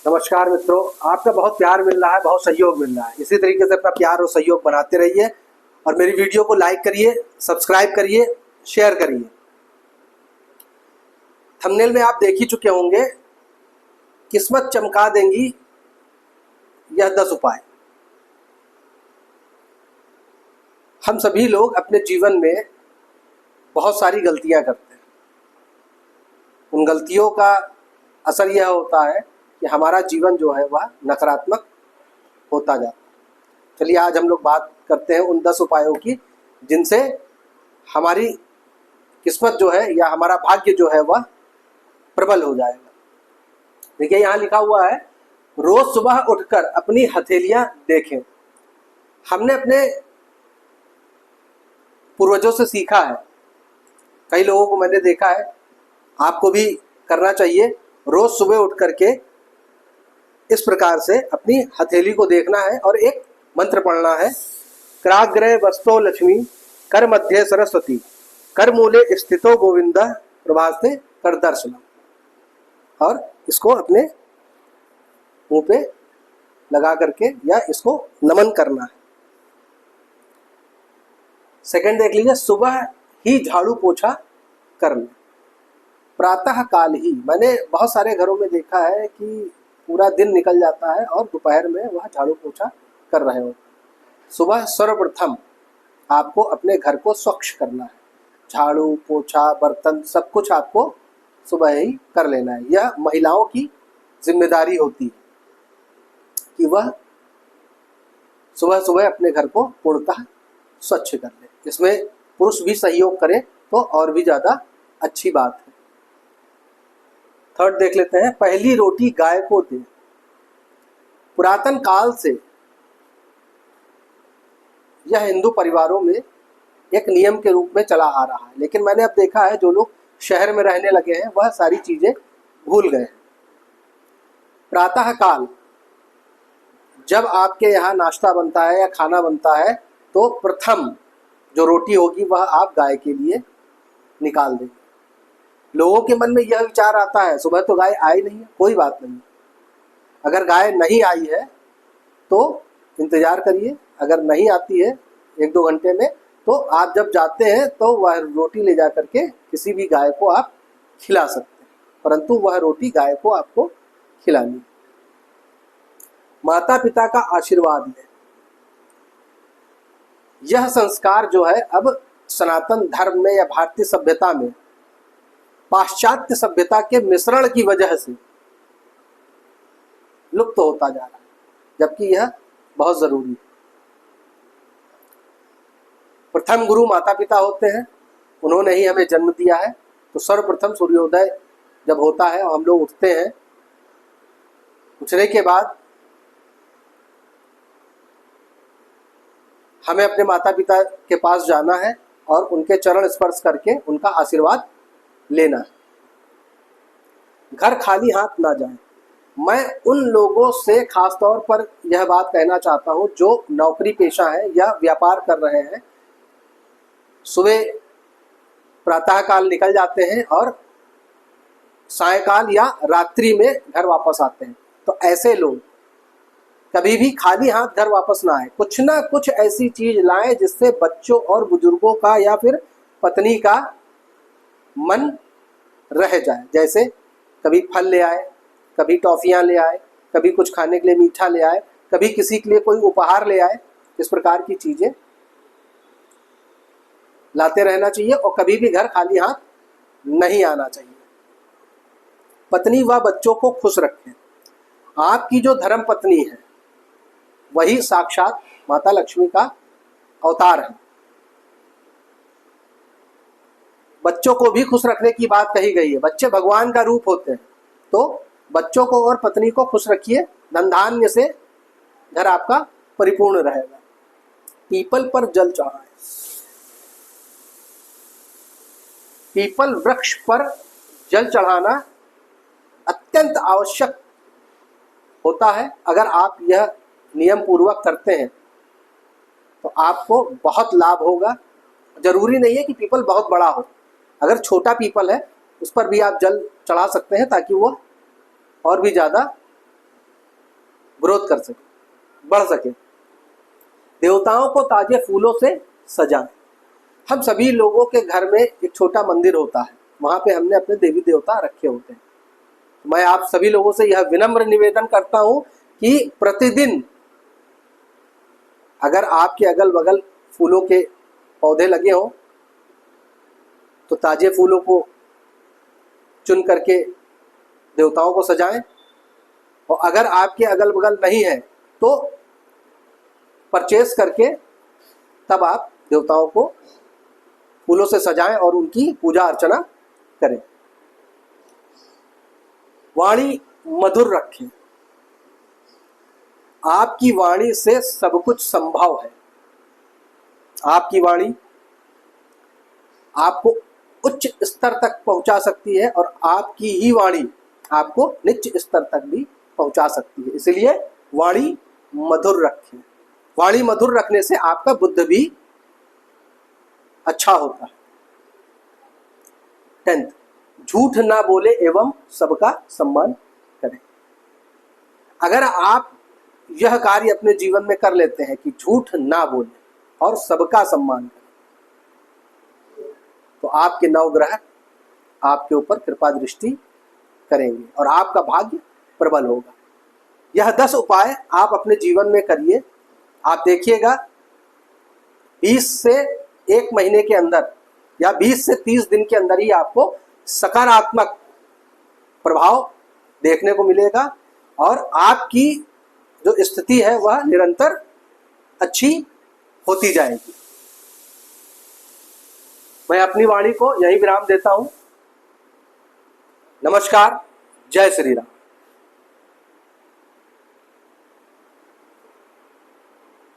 नमस्कार मित्रों, आपका बहुत प्यार मिल रहा है, बहुत सहयोग मिल रहा है। इसी तरीके से अपना प्यार और सहयोग बनाते रहिए और मेरी वीडियो को लाइक करिए, सब्सक्राइब करिए, शेयर करिए। थंबनेल में आप देख ही चुके होंगे, किस्मत चमका देंगी यह 10 उपाय। हम सभी लोग अपने जीवन में बहुत सारी गलतियां करते हैं। उन गलतियों का असर यह होता है कि हमारा जीवन जो है वह नकारात्मक होता जाता है। चलिए आज हम लोग बात करते हैं उन 10 उपायों की जिनसे हमारी किस्मत जो है या हमारा भाग्य जो है वह प्रबल हो जाएगा। देखिए यहाँ लिखा हुआ है, रोज सुबह उठकर अपनी हथेलियां देखें। हमने अपने पूर्वजों से सीखा है, कई लोगों को मैंने देखा है, आपको भी करना चाहिए। रोज सुबह उठ करके इस प्रकार से अपनी हथेली को देखना है और एक मंत्र पढ़ना है, कराग्रे वस्तो लक्ष्मी, कर मध्य सरस्वती, कर मूले स्थितो गोविंद, प्रभास्ते कर दर्शनम। और इसको अपने मुंह पे लगा करके या इसको नमन करना है। सेकंड देख लीजिए, सुबह ही झाड़ू पोछा करना। प्रातः काल ही, मैंने बहुत सारे घरों में देखा है कि पूरा दिन निकल जाता है और दोपहर में वह झाड़ू पोछा कर रहे हो। सुबह सर्वप्रथम आपको अपने घर को स्वच्छ करना है। झाड़ू पोछा बर्तन सब कुछ आपको सुबह ही कर लेना है। यह महिलाओं की जिम्मेदारी होती है कि वह सुबह सुबह अपने घर को पूर्णतः स्वच्छ कर ले। इसमें पुरुष भी सहयोग करें तो और भी ज़्यादा अच्छी बात है। थर्ड देख लेते हैं, पहली रोटी गाय को दें। पुरातन काल से यह हिंदू परिवारों में एक नियम के रूप में चला आ रहा है, लेकिन मैंने अब देखा है जो लोग शहर में रहने लगे हैं वह सारी चीजें भूल गए हैं। प्रातः काल जब आपके यहाँ नाश्ता बनता है या खाना बनता है तो प्रथम जो रोटी होगी वह आप गाय के लिए निकाल देंगे। लोगों के मन में यह विचार आता है, सुबह तो गाय आई नहीं है, कोई बात नहीं। अगर गाय नहीं आई है तो इंतजार करिए, अगर नहीं आती है 1-2 घंटे में तो आप जब जाते हैं तो वह रोटी ले जा करके किसी भी गाय को आप खिला सकते हैं, परंतु वह रोटी गाय को आपको खिलानी। माता पिता का आशीर्वाद लें। यह संस्कार जो है अब सनातन धर्म में या भारतीय सभ्यता में पाश्चात्य सभ्यता के मिश्रण की वजह से लुप्त होता जा रहा है, जबकि यह बहुत जरूरी है। प्रथम गुरु माता पिता होते हैं, उन्होंने ही हमें जन्म दिया है। तो सर्वप्रथम सूर्योदय जब होता है और हम लोग उठते हैं, उठने के बाद हमें अपने माता पिता के पास जाना है और उनके चरण स्पर्श करके उनका आशीर्वाद लेना है। घर खाली हाथ ना जाए। मैं उन लोगों से खास तौर पर यह बात कहना चाहता हूं जो नौकरी पेशा है या व्यापार कर रहे हैं, सुबह प्रातःकाल निकल जाते हैं और सायंकाल या रात्रि में घर वापस आते हैं। तो ऐसे लोग कभी भी खाली हाथ घर वापस ना आए। कुछ ना कुछ ऐसी चीज लाएं जिससे बच्चों और बुजुर्गों का या फिर पत्नी का मन रह जाए। जैसे कभी फल ले आए, कभी टॉफियां ले आए, कभी कुछ खाने के लिए मीठा ले आए, कभी किसी के लिए कोई उपहार ले आए। इस प्रकार की चीजें लाते रहना चाहिए और कभी भी घर खाली हाथ नहीं आना चाहिए। पत्नी व बच्चों को खुश रखें। आपकी जो धर्म पत्नी है वही साक्षात माता लक्ष्मी का अवतार है। बच्चों को भी खुश रखने की बात कही गई है। बच्चे भगवान का रूप होते हैं, तो बच्चों को और पत्नी को खुश रखिए। धन धान्य से घर आपका परिपूर्ण रहेगा। पीपल पर जल चढ़ाएं। पीपल वृक्ष पर जल चढ़ाना अत्यंत आवश्यक होता है। अगर आप यह नियम पूर्वक करते हैं तो आपको बहुत लाभ होगा। जरूरी नहीं है कि पीपल बहुत बड़ा हो, अगर छोटा पीपल है उस पर भी आप जल चढ़ा सकते हैं ताकि वो और भी ज़्यादा ग्रोथ कर सके, बढ़ सके। देवताओं को ताजे फूलों से सजाएं। हम सभी लोगों के घर में एक छोटा मंदिर होता है, वहां पे हमने अपने देवी देवता रखे होते हैं। मैं आप सभी लोगों से यह विनम्र निवेदन करता हूं कि प्रतिदिन अगर आपके अगल बगल फूलों के पौधे लगे हों तो ताजे फूलों को चुन करके देवताओं को सजाएं, और अगर आपके अगल बगल नहीं है तो परचेस करके तब आप देवताओं को फूलों से सजाएं और उनकी पूजा अर्चना करें। वाणी मधुर रखें। आपकी वाणी से सब कुछ संभव है। आपकी वाणी आपको उच्च स्तर तक पहुंचा सकती है और आपकी ही वाणी आपको नीच स्तर तक भी पहुंचा सकती है। इसलिए वाणी मधुर रखें। वाणी मधुर रखने से आपका बुद्धि भी अच्छा होता है। 10th, झूठ ना बोले एवं सबका सम्मान करें। अगर आप यह कार्य अपने जीवन में कर लेते हैं कि झूठ ना बोले और सबका सम्मान करें, तो आपके नवग्रह आपके ऊपर कृपा दृष्टि करेंगे और आपका भाग्य प्रबल होगा। यह 10 उपाय आप अपने जीवन में करिए। आप देखिएगा 20 से 1 महीने के अंदर या 20 से 30 दिन के अंदर ही आपको सकारात्मक प्रभाव देखने को मिलेगा और आपकी जो स्थिति है वह निरंतर अच्छी होती जाएगी। मैं अपनी वाणी को यही विराम देता हूं। नमस्कार। जय श्री राम।